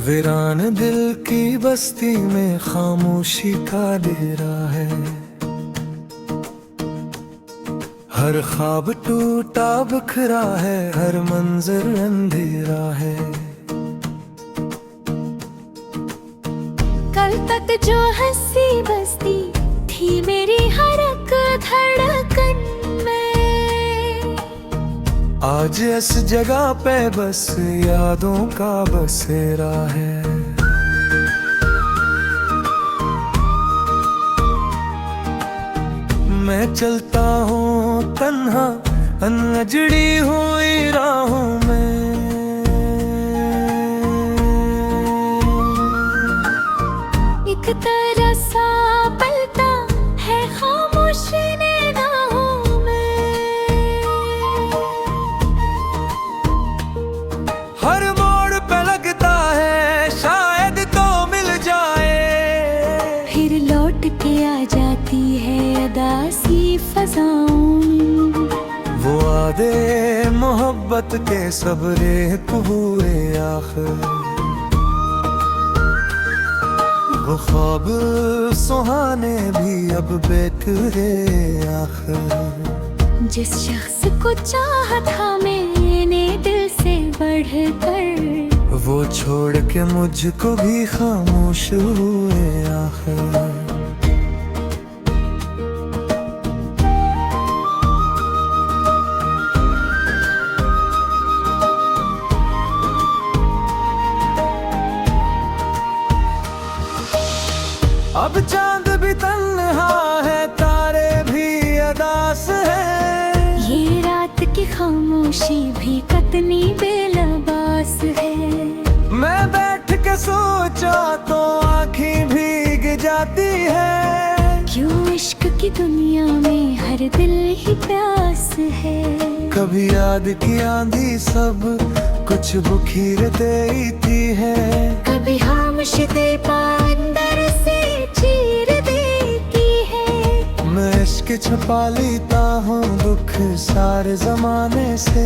वीरान दिल की बस्ती में खामोशी का डेरा है। हर ख्वाब टूटा बिखरा है, हर मंजर अंधेरा है। कल तक जो हंसी बसती थी मेरी हर एक धड़कन में, आज इस जगह पे बस यादों का बसेरा है। मैं चलता हूँ तन्हा अनजड़ी हुई राहों में, एक तरह सा पलता है खामोशी निगाहों में। हर मोड़ पे लगता है शायद तो मिल जाए, फिर लौट के आ जाती है अदासी फज़ाओं में। वो वादे मोहब्बत के सब रेत हुए आखिर, वो ख्वाब सुहाने भी अब बेकरे आखिर। जिस शख्स को चाहा था मैंने दिल से बढ़कर, वो छोड़ के मुझको भी खामोश हुए आखिर। अब चांद भी तन्हा है, तारे भी अदास है, ये रात की खामोशी भी कतनी बेलबास है। मैं बैठ के सोचा तो आँखें भीग जाती है, क्यों इश्क की दुनिया में हर दिल ही प्यास है। कभी याद की आंधी सब कुछ बुखीर देती है, कभी खामोशी अंदर से चीर देती है। मैं इश्क छुपा लेता हूँ दुख सारे जमाने से,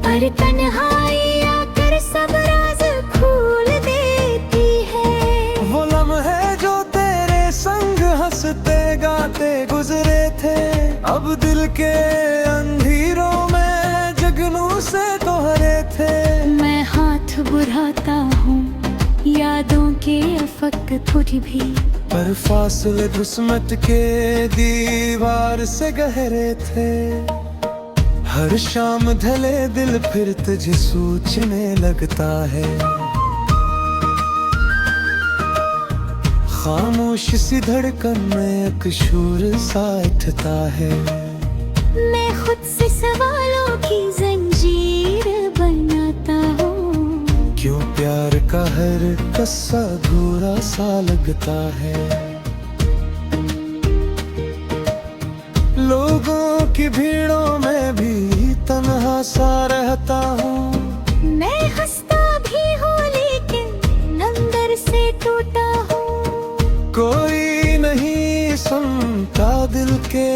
पर तन्हाई आकर सब राज खोल देती है। वो लम्हे जो तेरे संग हंसते गाते गुजरे थे, अब दिल के अंधेरों में जगनू से दोहरे थे। मैं हाथ बुढ़ाता हूँ यादों के अफक थोड़ी भी, पर फासले दुस्मत के दीवार से गहरे थे। हर शाम ढले दिल फिर तुझे सोचने लगता है, खामोश सी धड़कन में एक शूर सा उठता है। मैं खुद से सवालों की जंजीर बनाता हूँ, क्यों प्यार का हर कस्सा अधूरा सा लगता है। लोगों की भीड़ों में भी तन्हा सा रहता हूँ, मैं हंसता भी हूँ लेकिन अंदर से टूटा हूँ। कोई नहीं सुनता दिल के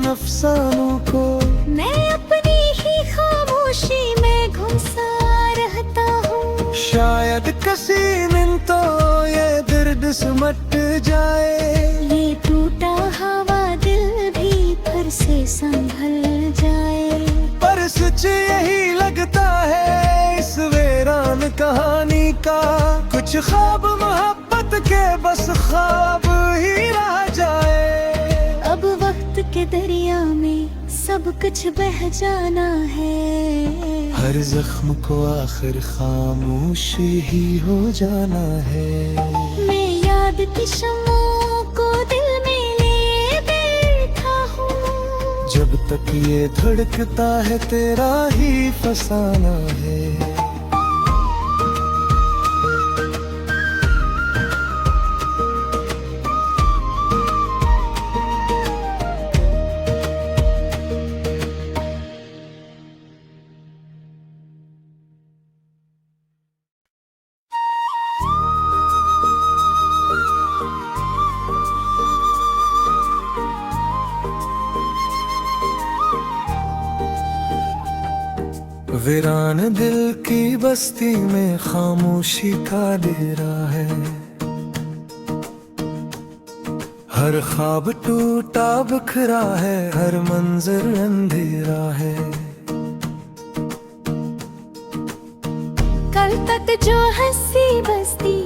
अफसानों को, मैं अपनी ही खामोशी में घुसा रहता हूँ। शायद किसी दिन तो ये दर्द सिमट जाए, ये टूटा हवा दिल भी फिर से संभल जाए। पर सच यही लगता है इस वीरान कहानी का, कुछ ख्वाब मोहब्बत के बस ख्वाब ही रह जाए। अब वक्त के दरिया में सब कुछ बह जाना है, हर जख्म को आखिर खामोश ही हो जाना है। मैं याद की शमों को दिल में लिए बैठा हूँ, जब तक ये धड़कता है तेरा ही फसाना है। वीरान दिल की बस्ती में खामोशी का डेरा है। हर ख्वाब टूटा बिखरा है, हर मंजर अंधेरा है। कल तक जो हंसी बसती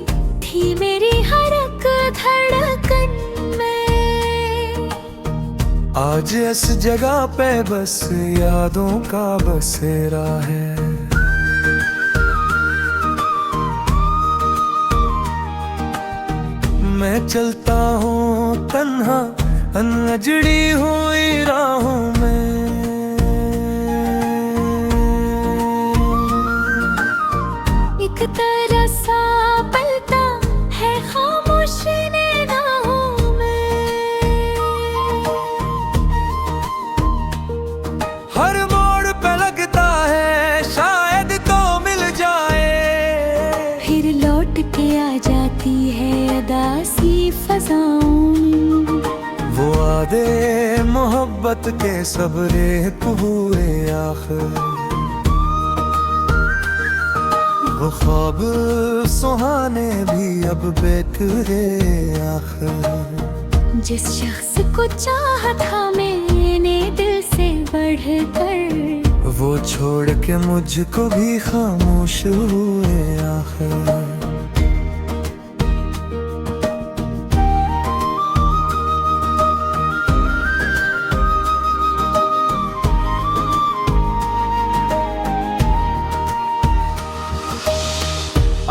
थी मेरी हर एक धड़कन में, आज इस जगह पे बस यादों का बसेरा है। मैं चलता हूँ तन्हा अनजड़ी हुई राहों में, एक तरह सा पलता है खामोश निगाहों में। हर मोड़ पे लगता है शायद तो मिल जाए, फिर लौट के आ जाती है अदासी फज़ाओं में। वो वादे मोहब्बत के सबरे हुए आखिर, वो ख्वाब सुहाने भी अब बेकरे आखिर। जिस शख्स को चाहा था मैंने दिल से बढ़कर, वो छोड़ के मुझको भी खामोश हुए आखिर।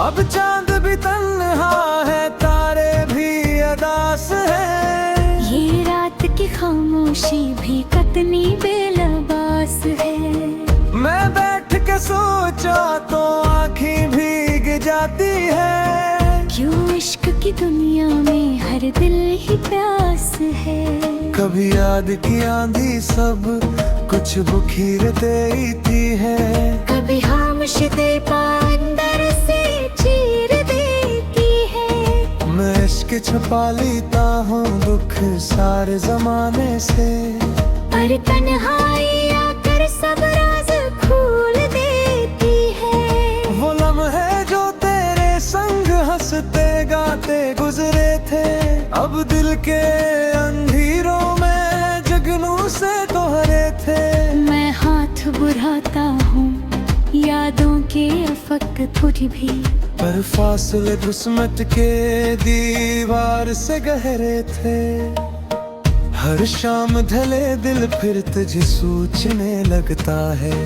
अब चांद भी तन्हा है, तारे भी अदास है, ये रात की खामोशी भी कतनी बेलबास है। मैं बैठ के सोचा तो आँखें भीग जाती है, क्यों इश्क की दुनिया में हर दिल ही प्यास है। कभी याद की आंधी सब कुछ बुखीर देती है, कभी खामोश दे अंदर से चीर देती है। मैं इश्क छुपा लेता हूँ दुख सारे जमाने से, पर तन्हाई आकर सब राज खोल देती है। वो लम्हे जो तेरे संग हंसते गाते गुजरे थे, अब दिल के अंधेरों में जगनू से तो हरे थे। मैं हाथ बुढ़ाता हूँ यादों के अफक तुझ भी, पर फासले दुस्मत के दीवार से गहरे थे। हर शाम ढले दिल फिर तुझे सोचने लगता है,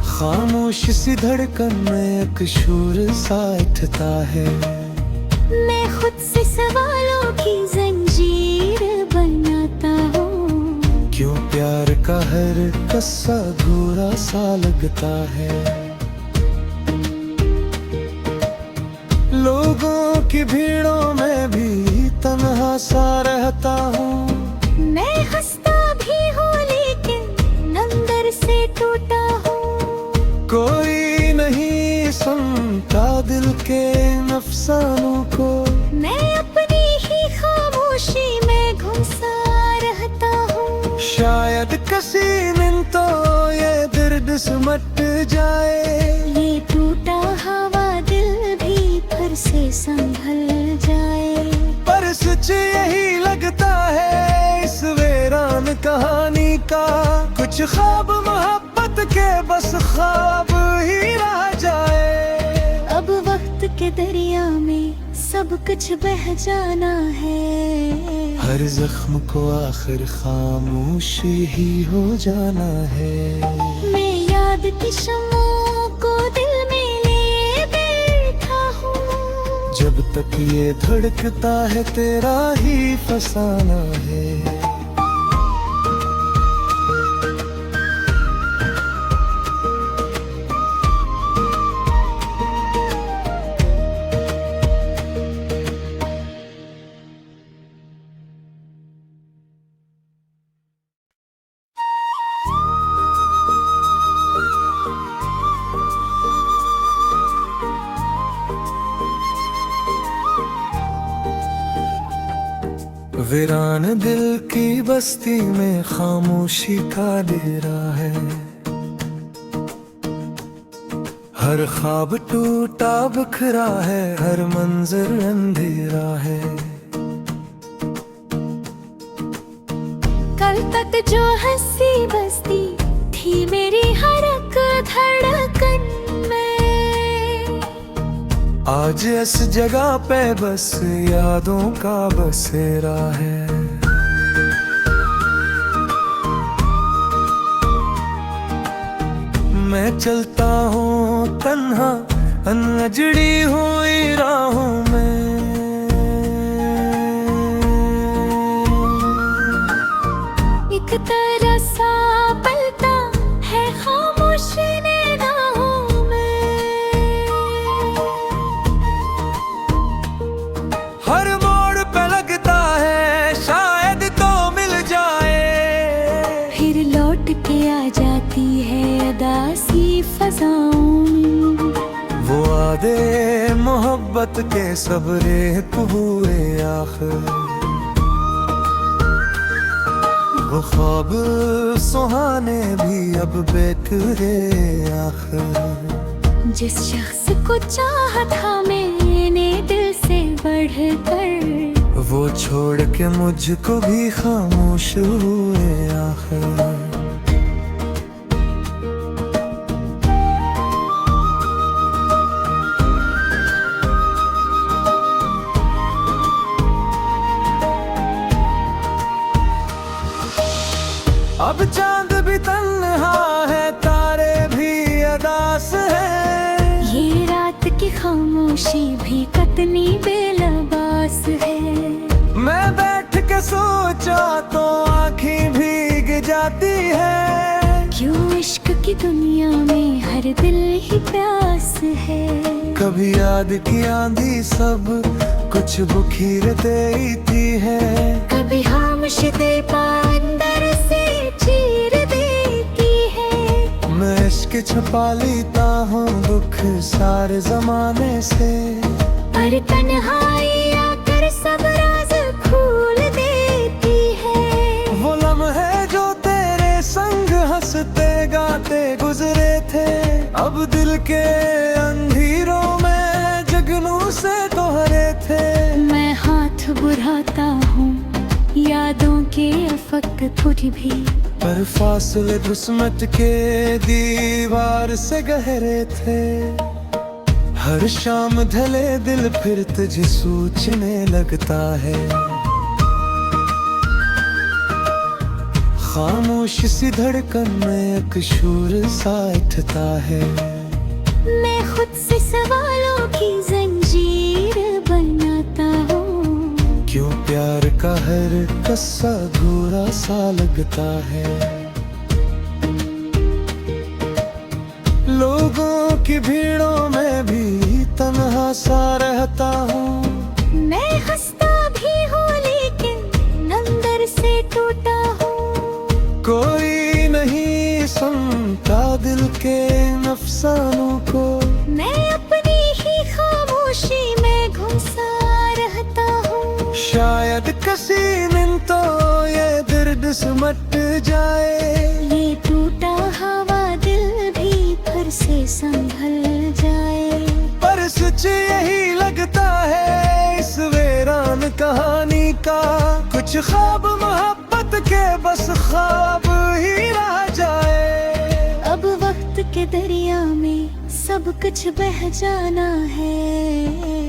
खामोश सी धड़कन में एक शोर सा उठता है। मैं खुद से सवालों की जंजीर बनाता हूँ, क्यों प्यार का हर कस्सा अधूरा सा लगता है। लोगों की भीड़ों में भी तन्हा सा रहता हूँ, मैं हंसता भी हूँ लेकिन अंदर से टूटा हूँ। कोई नहीं सुनता दिल के अफसानों को, मैं अपनी ही खामोशी में घुसा रहता हूँ। शायद किसी दिन तो ये दर्द सिमट जाए, ये टूटा हवा दिल भी फिर से संभल जाए। पर सच यही लगता है इस वीरान कहानी का, कुछ ख्वाब मोहब्बत के बस ख्वाब ही रह जाए। अब वक्त के दरिया में सब कुछ बह जाना है, हर जख्म को आखिर खामोश ही हो जाना है। मैं याद की शमों को दिल में लिए बैठा हूँ, जब तक ये धड़कता है तेरा ही फसाना है। वीरान दिल की बस्ती में खामोशी का डेरा है। हर ख्वाब टूटा बिखरा है, हर मंजर अंधेरा है। कल तक जो हंसी बसती थी मेरी हर एक धड़कन में, आज इस जगह पे बस यादों का बसेरा है। मैं चलता हूँ तन्हा अनजड़ी हुई राहों में, एक तरह सा पलता है खामोशी निगाहों में। हर मोड़ पे लगता है शायद तो मिल जाए, फिर लौट के आ जाती है अदासी फज़ाओं में। वो वादे मोहब्बत के सब रेत हुए आखिर, वो ख्वाब सुहाने भी अब बेकरे आखिर। जिस शख्स को चाहा था मैंने दिल से बढ़कर, वो छोड़ के मुझको भी खामोश हुए आखिर। अब चांद भी तन्हा है, तारे भी अदास है, ये रात की खामोशी भी कतनी बेलबास है। मैं बैठ के सोचा तो आँखें भीग जाती है, क्यों इश्क की दुनिया में हर दिल ही प्यास है। कभी याद की आंधी सब कुछ बुखीर देती है, कभी खामोशी अंदर से चीर देती है। मैं इश्क छुपा लेता हूँ दुख सारे जमाने से, पर तन्हाई आकर सब राज खोल देती है। वो लम्हे जो तेरे संग हंसते गाते गुजरे थे, अब दिल के अंधेरों में जगनू से दोहरे थे। मैं हाथ बुढ़ाता हूँ यादों के अफक कुछ भी, पर फासले दुस्मत के दीवार से गहरे थे। हर शाम ढले दिल फिर तुझे सोचने लगता है, खामोश सी धड़कन में एक शूर सा उठता है। मैं खुद से सवालों की जंजीर बनाता हूँ, क्यों प्यार का हर कस्सा अधूरा सा लगता है। लोगों की भीड़ों में भी तन्हा सा रहता हूँ, मैं हंसता भी हूँ लेकिन अंदर से टूटा हूँ। कोई नहीं सुनता दिल के अफसानों को, मैं अपनी ही खामोशी में घुसा रहता हूँ। शायद किसी दिन तो ये दर्द सिमट जाए, ये टूटा हवा दिल भी फिर से संभल जाए। पर सच यही लगता है इस वीरान कहानी का, कुछ ख्वाब मोहब्बत के बस ख्वाब ही रह जाए। अब वक्त के दरिया में सब कुछ बह जाना है,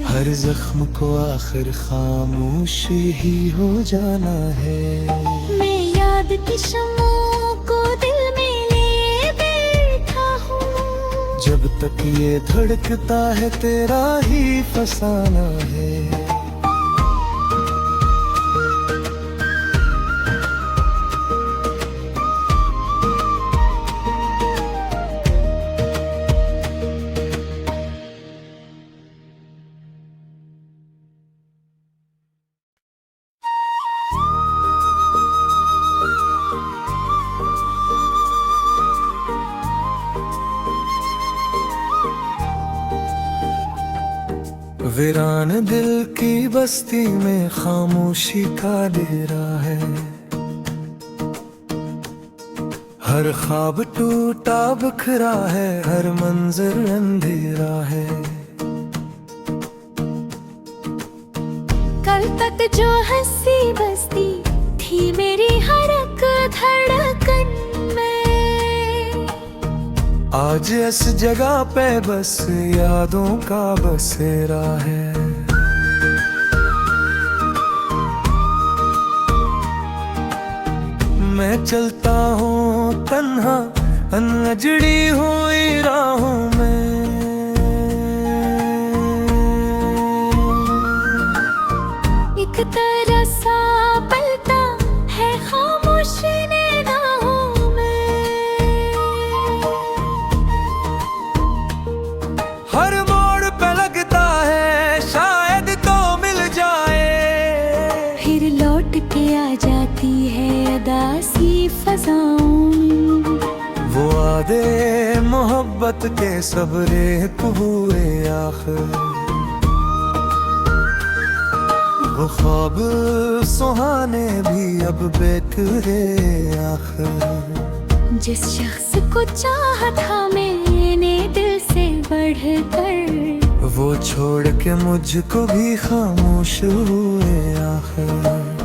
हर जख्म को आखिर खामोश ही हो जाना है। मैं याद की शमों को दिल में लिए बैठा हूँ, जब तक ये धड़कता है तेरा ही फसाना है। वीरान दिल की बस्ती में खामोशी का डेरा है। हर ख्वाब टूटा बिखरा है, हर मंजर अंधेरा है। कल तक जो हंसी बसती थी मेरी हर एक धड़कन में, आज इस जगह पे बस यादों का बसेरा है। मैं चलता हूँ तन्हा अनजड़ी हुई राहों में, एक तरह सा पलता है खामोश निगाहों में। हर मोड़ पे लगता है शायद तो मिल जाए, फिर लौट के आ जाती है अदासी फज़ाओं में। वो वादे मोहब्बत के सबरे हुए आखिर, वो ख्वाब सुहाने भी अब बेकरे आखिर। जिस शख्स को चाहा था मैंने दिल से बढ़कर, वो छोड़ के मुझको भी खामोश हुए आखिर।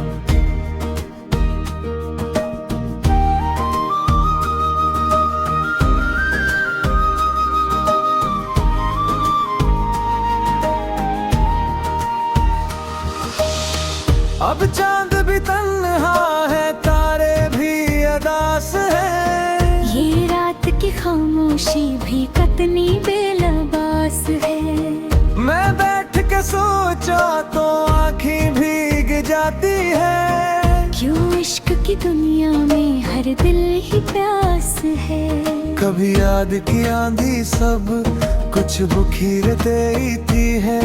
अब चांद भी तन्हा है, तारे भी अदास है, ये रात की खामोशी भी कतनी बेलबास है। मैं बैठ के सोचा तो आँखें भीग जाती है, क्यों इश्क की दुनिया में हर दिल ही प्यास है। कभी याद की आंधी सब कुछ बुखीर देती है,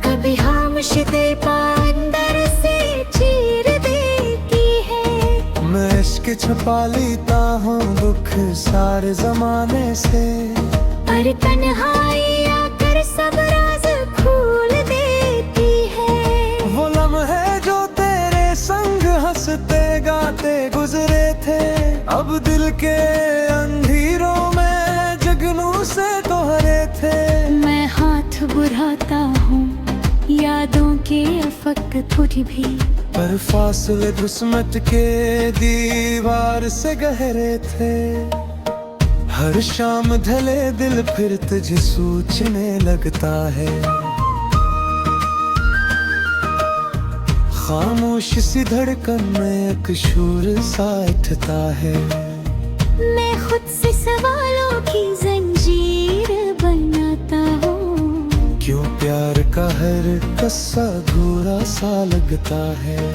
कभी खामोशी अंदर से चीर देती है। मैं इश्क छुपा लेता हूँ दुख सारे जमाने से, पर तन्हाई आकर सब राज खोल देती है। वो लम्हे जो तेरे संग हंसते गाते गुजरे थे, अब दिल के अंधेरों में जगनू से तो हरे थे। मैं हाथ बुढ़ाता हूँ यादों के अफक तुझ भी, पर फासले दुस्मत के दीवार से गहरे थे। हर शाम ढले दिल फिर तुझे सोचने लगता है, खामोश सी धड़कन में एक शोर सा उठता है। मैं खुद से सवालों की जंजीर बनाता हूँ, क्यों प्यार का हर कस्सा अधूरा सा लगता है।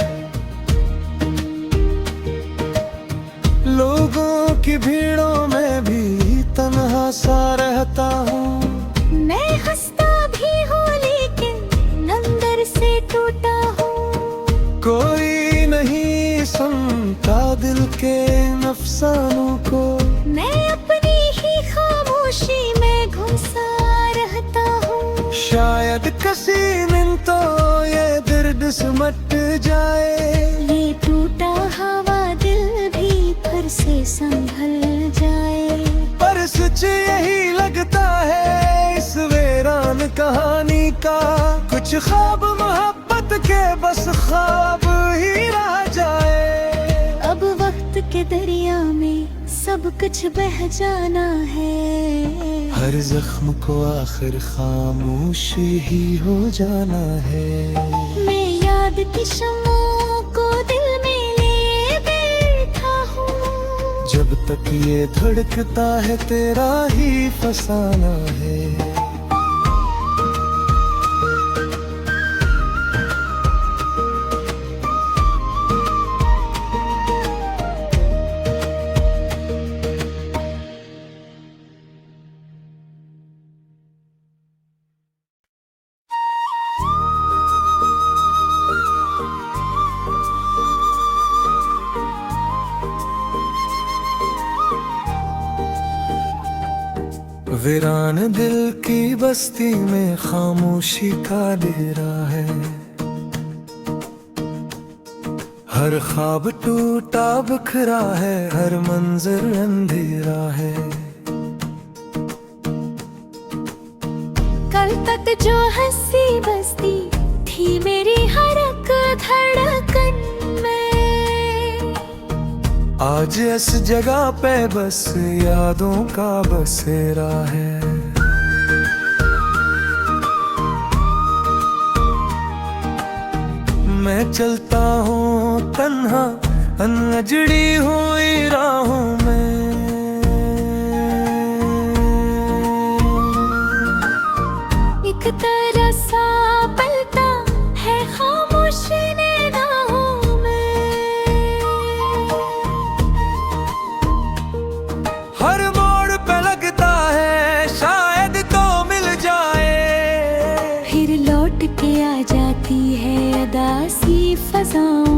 लोगों की भीड़ों में भी तन्हा सा रहता हूँ, मैं हंसता भी हूँ लेकिन अंदर से टूटा हूँ। कोई नहीं सुनता दिल के अफसानों को, मैं अपनी ही खामोशी में घुसा रहता हूँ। शायद किसी दिन तो ये दर्द सिमट जाए, ये टूटा हवा दिल भी फिर से संभल जाए। पर सच यही लगता है इस वीरान कहानी का, कुछ ख्वाब मोहब्बत के बस ख्वाब ही रह जाए। अब वक्त के दरिया में सब कुछ बह जाना है, हर जख्म को आखिर खामोश ही हो जाना है। मैं याद की शमों को दिल में लिए बैठा हूँ, जब तक ये धड़कता है तेरा ही फसाना है। वीरान दिल की बस्ती में खामोशी का डेरा है। हर ख्वाब टूटा बिखरा है, हर मंजर अंधेरा है। कल तक जो हंसी बसती थी मेरी हर एक धड़कन में, आज इस जगह पे बस यादों का बसेरा है। मैं चलता हूँ तन्हा अनजड़ी हुई राहों में, एक तरह सा पलता है खामोशी निगाहों में। हर मोड़ पे लगता है शायद तो मिल जाए, फिर लौट के आ जाती है अदासी फज़ाओं।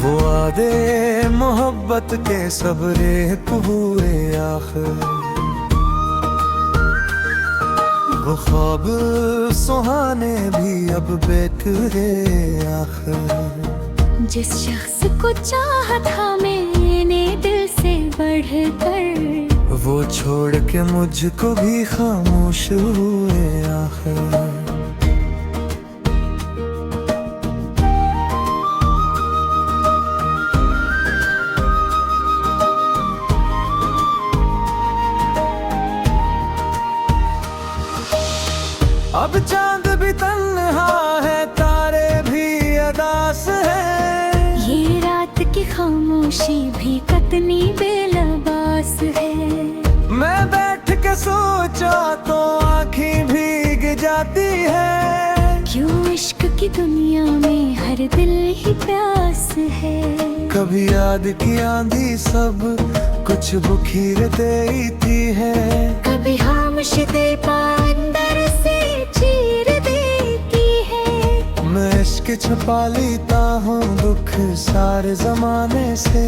वो वादे मोहब्बत के सबरे हुए आखिर, वो ख्वाब सुहाने भी अब बेकरे आखिर। जिस शख्स को चाहा था मैंने दिल से बढ़कर, वो छोड़ के मुझको भी खामोश हुए आखिर। अब चांद भी तन्हा है, तारे भी अदास है, ये रात की खामोशी भी कतनी बेलबास है। मैं बैठ के सोचा तो आँखें भीग जाती है, क्यों इश्क की दुनिया में हर दिल ही प्यास है। कभी याद की आंधी सब कुछ बुखीर देती है, कभी खामोशी अंदर से चीर देती है। मैं इश्क छुपा लेता हूँ दुख सारे जमाने से,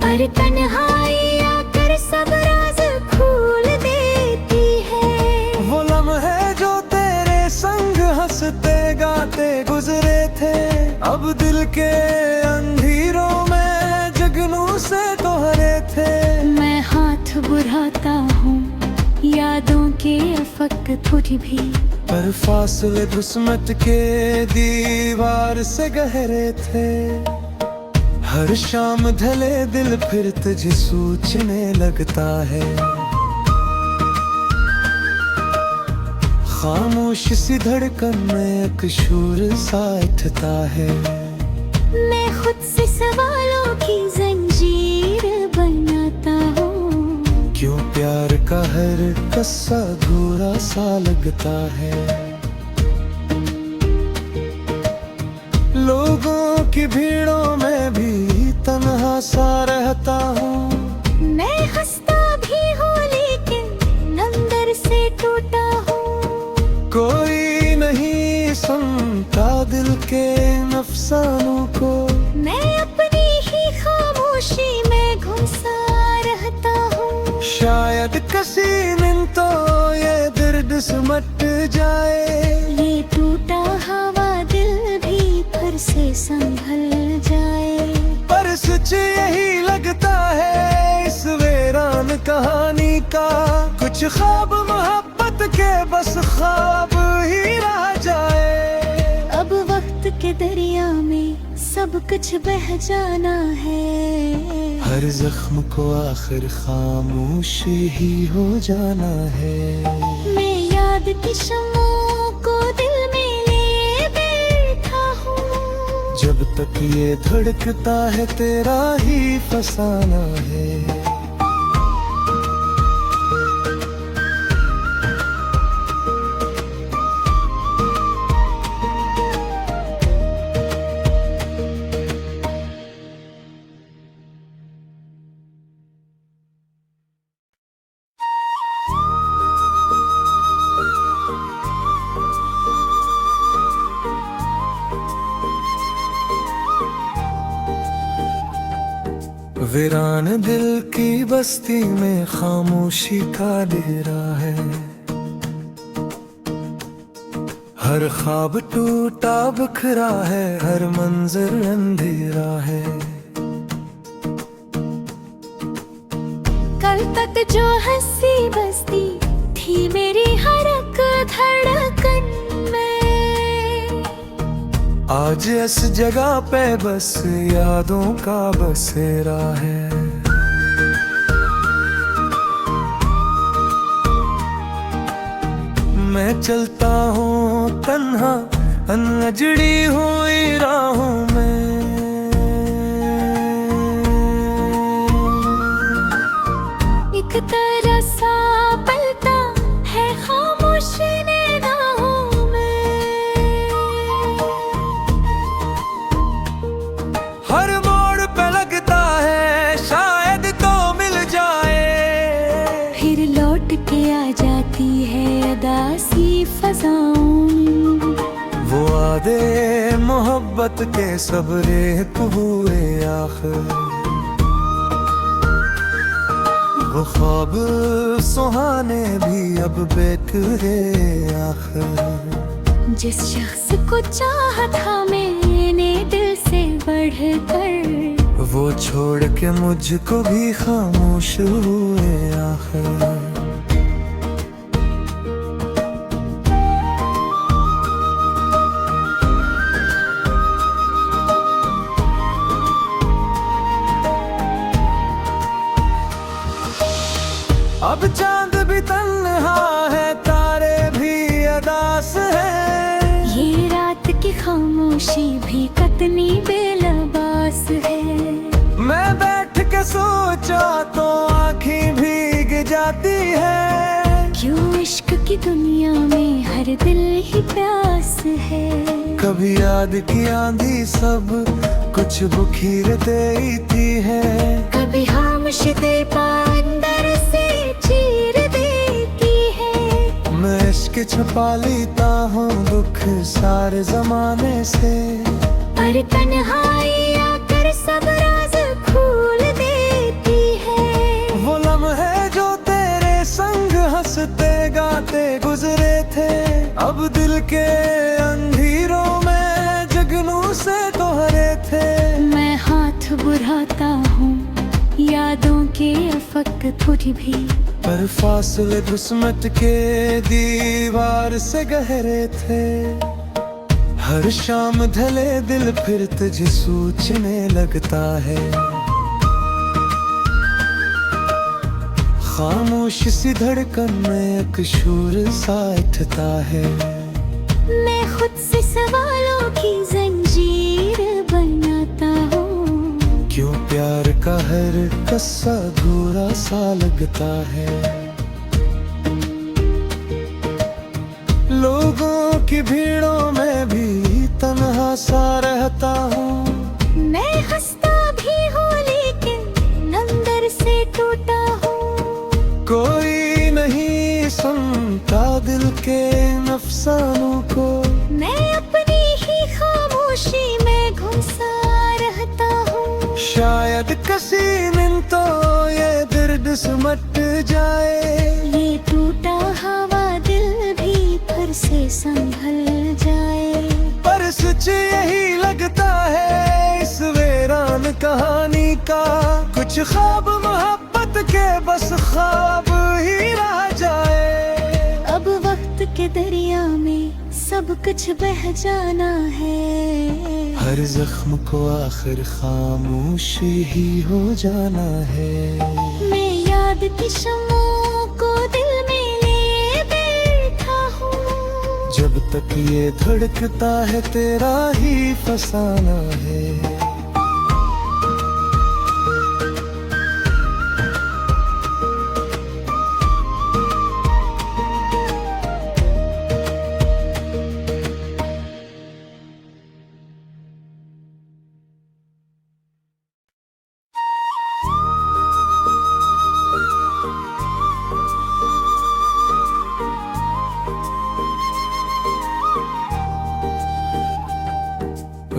पर तन्हाई आकर सब राज खोल देती है। वो लम्हे जो तेरे संग हंसते गाते गुजरे थे, अब दिल के अंधेरों में जगनू से तो हरे थे। मैं हाथ बुढ़ाता हूँ यादों के अफक तुझ भी, पर फासले दुस्मत के दीवार से गहरे थे। हर शाम ढले दिल फिर तुझे सोचने लगता है, खामोश सी धड़कन में एक शूर सा उठता है। मैं खुद से सवालों की जंजीर बनाता हूँ, क्यों प्यार का हर कस्सा अधूरा सा लगता है। लोगों की भीड़ों में भी तन्हा सा रहता हूँ, मैं हंसता भी हूँ लेकिन अंदर से टूटा हूँ। कोई नहीं सुनता दिल के अफसानों को, मैं अपनी ही खामोशी में घुसा रहता हूँ। शायद किसी दिन तो ये दर्द सिमट जाए, ये टूटा हवा दिल भी फिर से संभल जाए। पर सच यही लगता है इस वीरान कहानी का, कुछ ख्वाब मोहब्बत के बस ख्वाब ही रह जाए। अब वक्त के दरिया में सब कुछ बह जाना है, हर जख्म को आखिर खामोश ही हो जाना है। मैं याद की शमों को दिल में लिए बैठा हूँ, जब तक ये धड़कता है तेरा ही फसाना है। वीरान दिल की बस्ती में खामोशी का डेरा है। हर ख्वाब टूटा बिखरा है, हर मंजर अंधेरा है। कल तक जो हंसी बसती थी मेरी हर एक धड़कन में, आज इस जगह पे बस यादों का बसेरा है। मैं चलता हूँ तन्हा अनजड़ी हुई राहों में, एक तरह सा पलता है खामोशी निगाहों में। हर मोड़ पे लगता है शायद तो मिल जाए, फिर लौट के आ जाती है अदासी फज़ाओं में। वो वादे मोहब्बत के सब रेत हुए आखिर, वो ख्वाब सुहाने भी अब बेकरे आखिर। जिस शख्स को चाहा था मैंने दिल से बढ़कर, वो छोड़ के मुझको भी खामोश हुए आखिर। अब चांद भी तन्हा है, तारे भी अदास है, ये रात की खामोशी भी कतनी बेलबास है। मैं बैठ के सोचा तो आँखें भीग जाती है, क्यों इश्क की दुनिया में हर दिल ही प्यास है। कभी याद की आंधी सब कुछ बुखीर देती है, कभी खामोशी अंदर से चीर देती है। मैं इश्क छुपा लेता हूँ दुख सारे जमाने से, पर तन्हाई आकर सब राज खोल देती है। वो लम्हे जो तेरे संग हंसते गाते गुजरे थे, अब दिल के अंधेरों में जगनू से तो हरे थे। मैं हाथ बुढ़ाता हूँ यादों के अफक थोड़ी भी, पर फासले दुस्मत के दीवार से गहरे थे। हर शाम ढले दिल फिर तुझे सोचने लगता है, खामोश सी धड़कन में एक शोर सा उठता है। मैं खुद से सवालों की जंजीर बनाता हूँ, क्यों प्यार का हर कस्सा अधूरा सा लगता है। लोगों की भीड़ों में भी तन्हा सा रहता हूँ, मैं हंसता भी हूँ लेकिन अंदर से टूटा हूँ। कोई नहीं सुनता दिल के अफसानों को, मैं अपनी ही खामोशी में घुसा रहता हूँ। शायद किसी दिन तो ये दर्द सिमट जाए, ये टूटा हवा दिल भी फिर से संभल जाए। पर सच यही लगता है इस वीरान कहानी का, कुछ ख्वाब मोहब्बत के बस ख्वाब ही रह जाए। अब वक्त के दरिया में सब कुछ बह जाना है, हर जख्म को आखिर खामोशी ही हो जाना है। मैं याद की शमों को दिल में ले बैठा हूँ, जब तक ये धड़कता है तेरा ही फसाना है।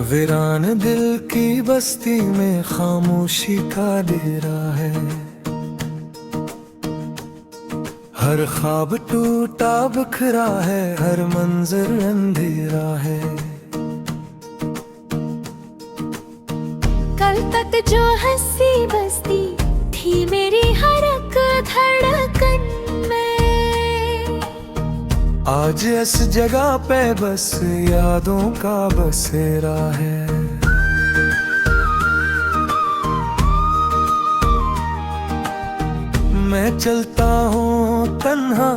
वीरान दिल की बस्ती में खामोशी का डेरा है। हर ख्वाब टूटा बिखरा है, हर मंजर अंधेरा है। कल तक जो हंसी बसती थी मेरी हर एक धड़कन में, आज इस जगह पे बस यादों का बसेरा है। मैं चलता हूँ तन्हा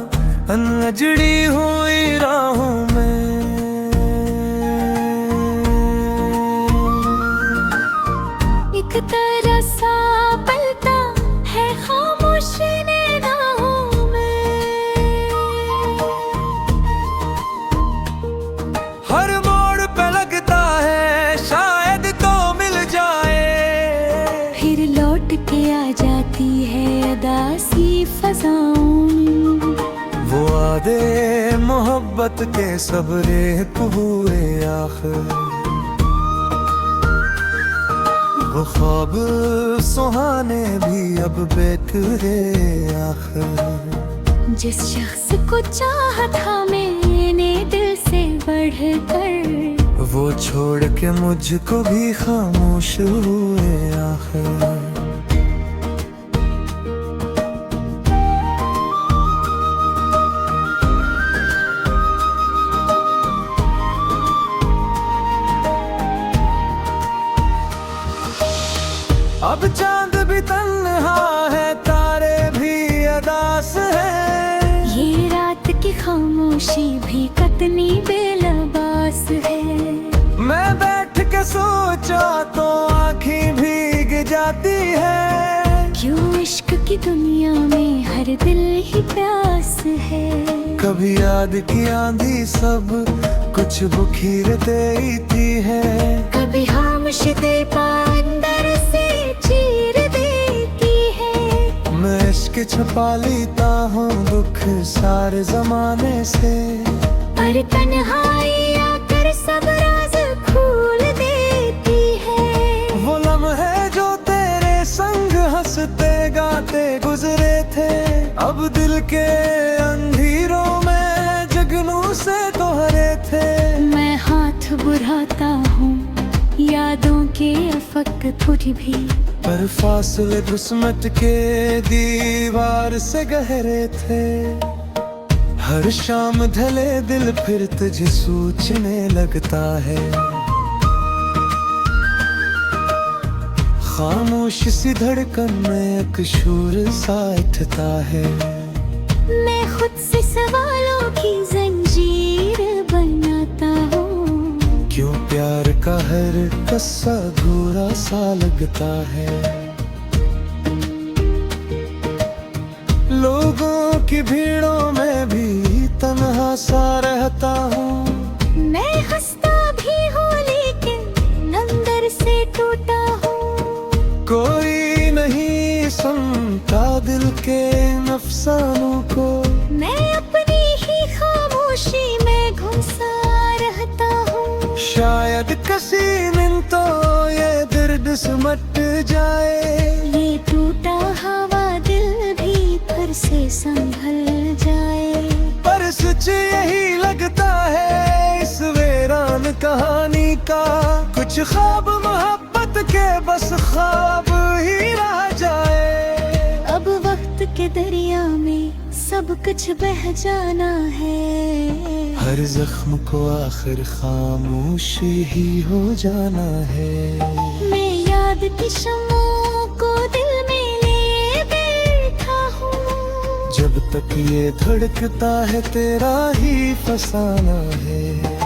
अनजड़ी हुई राहों में, एक तरह सा पलता है खामोशी निगाहों में। हर मोड़ पे लगता है शायद तो मिल जाए, फिर लौट के आ जाती है अदासी फज़ाओं में। वो वादे मोहब्बत के सब रेत हुए आखिर, वो ख्वाब सुहाने भी अब बेकरे आखिर। जिस शख्स को चाहा था मैंने दिल से बढ़कर, वो छोड़ के मुझको भी खामोश हुए आखिर। अब चांद भी तन्हा है, तारे भी अदास है, ये रात की खामोशी भी कतनी बेलबास है। मैं बैठ के सोचा तो आँखें भीग जाती है, क्यों इश्क की दुनिया में हर दिल ही प्यास है। कभी याद की आंधी सब कुछ बुखीर देती है, कभी खामोशी अंदर से चीर देती है। मैं इश्क छुपा लेता हूँ दुख सारे जमाने से, पर तन्हाई आकर सब राज खोल देती है। वो लम्हे जो तेरे संग हंसते गाते गुजरे थे, अब दिल के अंधेरों में जगनू से तो हरे थे। मैं हाथ बुढ़ाता हूँ यादों के अफक थोड़ी भी, पर फासले दुस्मत के दीवार से गहरे थे। हर शाम ढले दिल फिर तुझे सोचने लगता है, खामोश सी धड़कन में एक शोर सा उठता है। मैं खुद से सवालों की जंजीर बनाता हूँ, क्यों प्यार का हर कस्सा गोरा सा लगता है। लोगों की भीड़ों में भी तन्हा सा रहता हूँ, मैं हंसता भी हूँ लेकिन अंदर से टूटा हूँ। कोई नहीं सुनता दिल के अफसानों को, मैं अपनी ही खामोशी में घुसा रहता हूँ। शायद किसी दिन तो ये दर्द सिमट जाए, ये टूटा हवा दिल भी फिर से संभल जाए। पर सच यही लगता है इस वीरान कहानी का, कुछ ख्वाब मोहब्बत के बस ख्वाब ही रह जाए। अब वक्त के दरिया में सब कुछ बह जाना है, हर जख्म को आखिर खामोश ही हो जाना है। मैं याद की शमों को दिल में लिए बैठा हूँ, जब तक ये धड़कता है तेरा ही फसाना है।